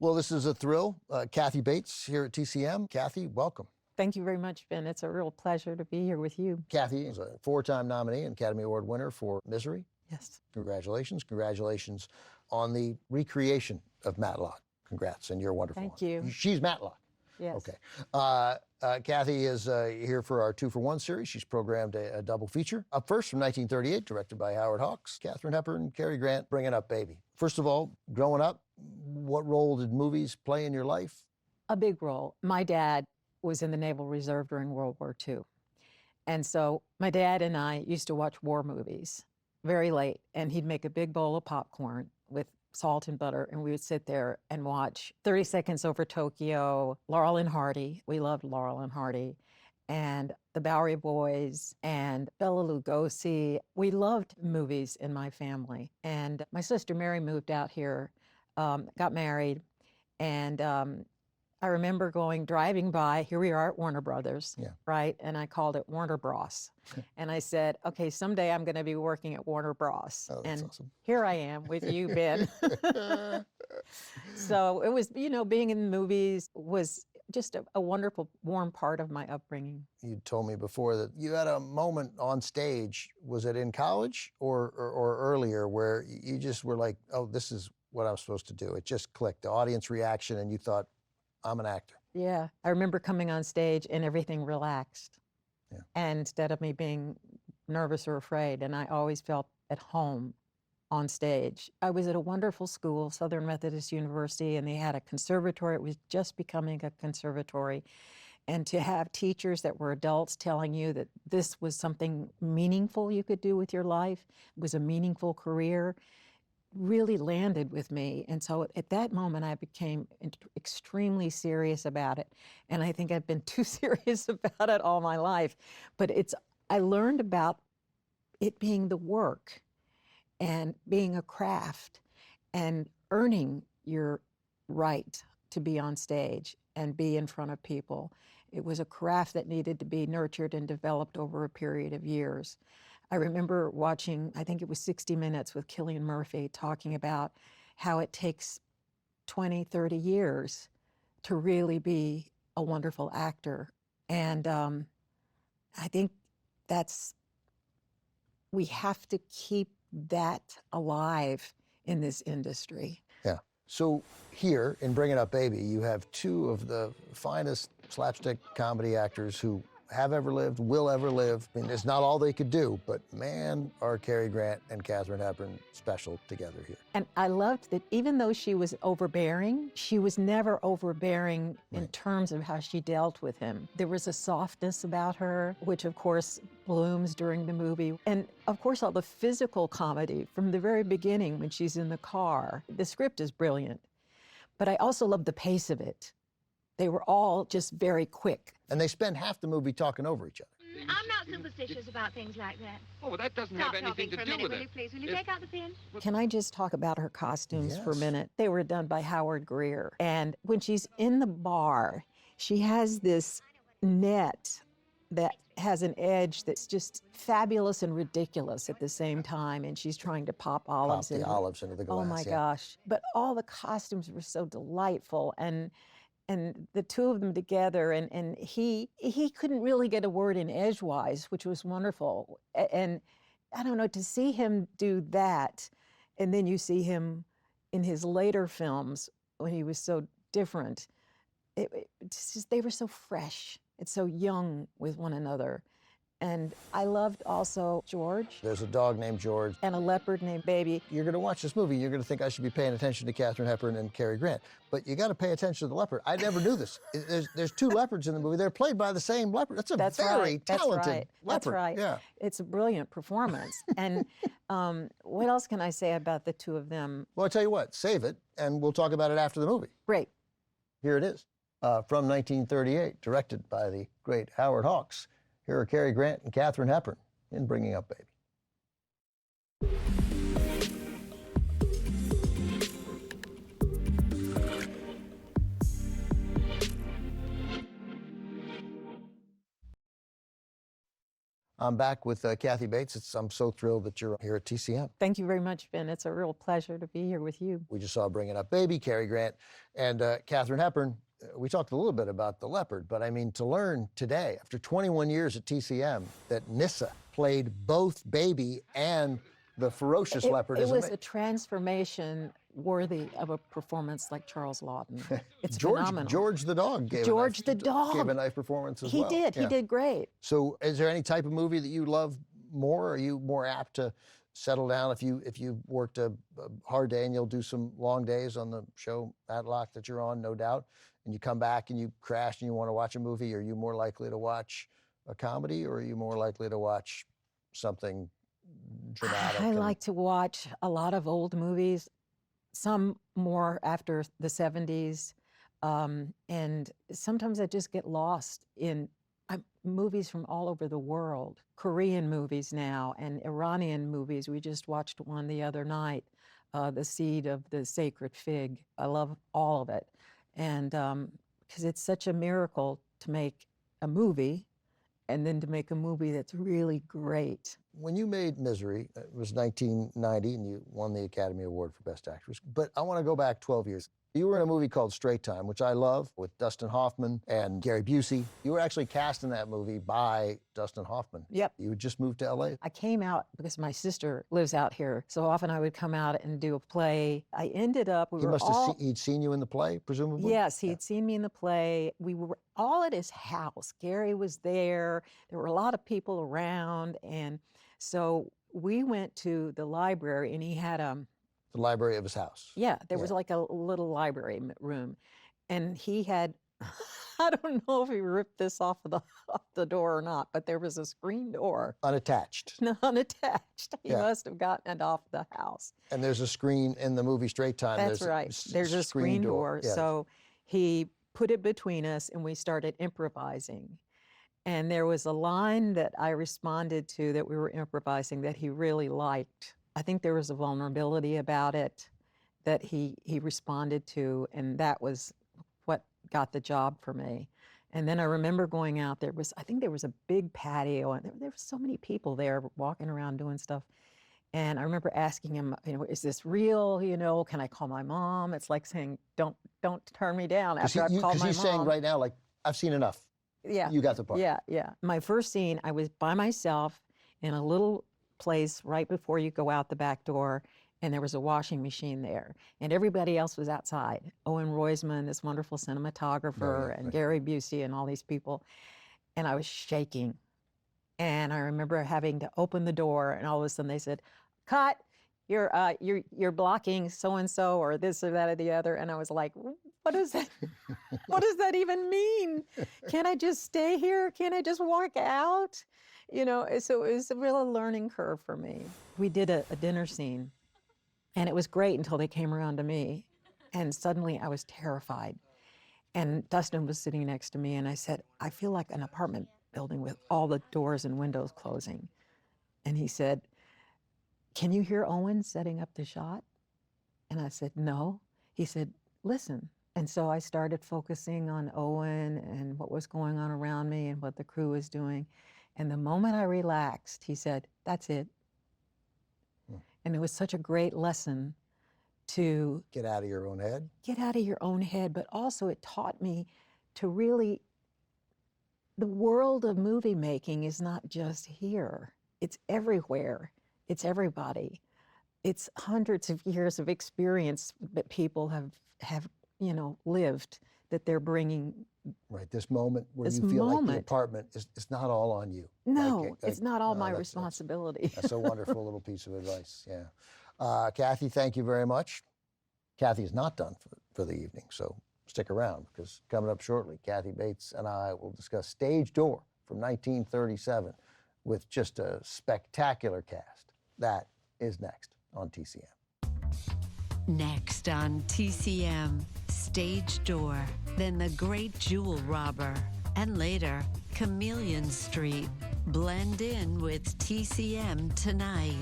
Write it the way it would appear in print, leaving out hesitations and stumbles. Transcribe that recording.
Well, this is a thrill. Kathy Bates here at TCM. Kathy, welcome. Thank you very much, Ben. It's a real pleasure to be here with you. Kathy is a 4-time nominee and Academy Award winner for Misery. Yes. Congratulations. Congratulations on the recreation of Matlock. Congrats, and you're wonderful. Thank you. She's Matlock. Yes. Okay. Kathy is here for our 2-for-1 series. She's programmed a double feature. Up first from 1938, directed by Howard Hawks, Katharine Hepburn, Cary Grant, Bringing Up Baby. First of all, growing up, what role did movies play in your life? A big role. My dad was in the Naval Reserve during World War II. And so my dad and I used to watch war movies very late, and he'd make a big bowl of popcorn with salt and butter, and we would sit there and watch 30 Seconds Over Tokyo, Laurel and Hardy. We loved Laurel and Hardy, and the Bowery Boys, and Bela Lugosi. We loved movies in my family. And my sister Mary moved out here, got married, and I remember driving by, here we are at Warner Brothers, right? And I called it Warner Bros. And I said, okay, someday I'm gonna be working at Warner Bros. Oh, that's and awesome. Here I am with you, Ben. So it was, being in movies was just a wonderful, warm part of my upbringing. You told me before that you had a moment on stage. Was it in college or earlier where you just were like, oh, this is what I'm supposed to do? It just clicked, the audience reaction, and you thought, I'm an actor. Yeah, I remember coming on stage and everything relaxed. Yeah. And instead of me being nervous or afraid, and I always felt at home on stage. I was at a wonderful school, Southern Methodist University, and they had a conservatory. It was just becoming a conservatory. And to have teachers that were adults telling you that this was something meaningful you could do with your life, was a meaningful career, really landed with me. And so at that moment, I became extremely serious about it. And I think I've been too serious about it all my life. But I learned about it being the work and being a craft and earning your right to be on stage and be in front of people. It was a craft that needed to be nurtured and developed over a period of years. I remember watching, I think it was 60 Minutes with Cillian Murphy, talking about how it takes 20, 30 years to really be a wonderful actor. And I think we have to keep that alive in this industry. Yeah. So here in Bringing Up Baby, you have 2 of the finest slapstick comedy actors who have ever lived, will ever live. I mean, it's not all they could do, but man, are Cary Grant and Katharine Hepburn special together here. And I loved that even though she was overbearing, she was never overbearing in terms of how she dealt with him. There was a softness about her, which of course blooms during the movie. And of course, all the physical comedy from the very beginning when she's in the car. The script is brilliant, but I also love the pace of it. They were all just very quick. And they spend half the movie talking over each other. I'm not superstitious about things like that. Oh, well, that doesn't have anything to do with it. Please, will you take out the pen? Can I just talk about her costumes for a Yes. minute? They were done by Howard Greer. And when she's in the bar, she has this net that has an edge that's just fabulous and ridiculous at the same time. And she's trying to pop olives Pop the olives into the glass. Oh my gosh. But all the costumes were so delightful. And the 2 of them together, and he couldn't really get a word in edgewise, which was wonderful. And I don't know, to see him do that, and then you see him in his later films when he was so different, it's just, they were so fresh and so young with one another. And I loved also George. There's a dog named George. And a leopard named Baby. You're going to watch this movie, you're going to think I should be paying attention to Katharine Hepburn and Cary Grant. But you got to pay attention to the leopard. I never knew this. There's 2 leopards in the movie. They're played by the same leopard. That's a very talented leopard. That's right. Yeah. It's a brilliant performance. And what else can I say about the 2 of them? Well, I'll tell you what, save it, and we'll talk about it after the movie. Great. Here it is, from 1938, directed by the great Howard Hawks. Here are Cary Grant and Katharine Hepburn in Bringing Up Baby. I'm back with Kathy Bates. I'm so thrilled that you're here at TCM. Thank you very much, Ben. It's a real pleasure to be here with you. We just saw Bringing Up Baby, Cary Grant, and Katharine Hepburn. We talked a little bit about The Leopard, but I mean, to learn today, after 21 years at TCM, that Nyssa played both Baby and the ferocious leopard is It was amazing. a transformation worthy of a performance like Charles Lawton. It's George, phenomenal. George the dog gave George a the nice, dog. gave a nice performance as He well. did. Yeah. He did great. So is there any type of movie that you love more? Are you more apt to settle down if you worked a hard day and you'll do some long days on the show Matlock that you're on, no doubt, and you come back and you crash and you want to watch a movie? Are you more likely to watch a comedy, or are you more likely to watch something dramatic? I like to watch a lot of old movies, some more after the 70s. And sometimes I just get lost in movies from all over the world, Korean movies now, and Iranian movies. We just watched one the other night, The Seed of the Sacred Fig. I love all of it. And because it's such a miracle to make a movie and then to make a movie that's really great. When you made Misery, it was 1990, and you won the Academy Award for Best Actress. But I want to go back 12 years. You were in a movie called Straight Time, which I love, with Dustin Hoffman and Gary Busey. You were actually cast in that movie by Dustin Hoffman. Yep. You had just moved to LA. I came out because my sister lives out here, so often I would come out and do a play. I ended up, He'd seen you in the play, presumably? Yes, he'd seen me in the play. We were all at his house. Gary was there. There were a lot of people around, and so we went to the library, and he had The library of his house. yeah, there was like a little library room, and he had, I don't know if he ripped this off the door or not, but there was a screen door. Unattached. Unattached. He Yeah. must have gotten it off the house. And there's a screen in the movie Straight Time. That's right. There's a screen door. Yeah. So he put it between us, and we started improvising. And there was a line that I responded to that we were improvising that he really liked. I think there was a vulnerability about it that he responded to, and that was what got the job for me. And then I remember going out, I think there was a big patio, and there were so many people there walking around doing stuff. And I remember asking him, is this real? Can I call my mom? It's like saying, don't turn me down after I've called my mom. Because he's saying right now, like, I've seen enough. Yeah. You got the part. Yeah. My first scene, I was by myself in a little place right before you go out the back door, and there was a washing machine there, and everybody else was outside. Owen Roisman, this wonderful cinematographer, and Gary Busey, and all these people, and I was shaking. And I remember having to open the door, and all of a sudden they said, "Cut! You're blocking so and so, or this or that or the other." And I was like, "What is that? What does that even mean? Can't I just stay here? Can't I just walk out?" So it was a real learning curve for me. We did a dinner scene, and it was great until they came around to me, and suddenly I was terrified. And Dustin was sitting next to me, and I said, "I feel like an apartment building with all the doors and windows closing." And he said, "Can you hear Owen setting up the shot?" And I said, "No." He said, "Listen." And so I started focusing on Owen and what was going on around me and what the crew was doing. And the moment I relaxed, he said, "That's it." And it was such a great lesson to Get out of your own head. get out of your own head, but also it taught me to really, the world of movie making is not just here. It's everywhere. It's everybody. It's hundreds of years of experience that people have lived, that they're bringing. Right. This moment where This you feel like the moment. apartment is not all on you. No, it's not all my that's- responsibility. That's a wonderful little piece of advice. Yeah. Kathy, thank you very much. Kathy is not done for the evening, so stick around, because coming up shortly, Kathy Bates and I will discuss Stage Door from 1937 with just a spectacular cast. That is next on TCM. Next on TCM, Stage Door, then The Great Jewel Robber, and later, Chameleon Street. Blend in with TCM tonight.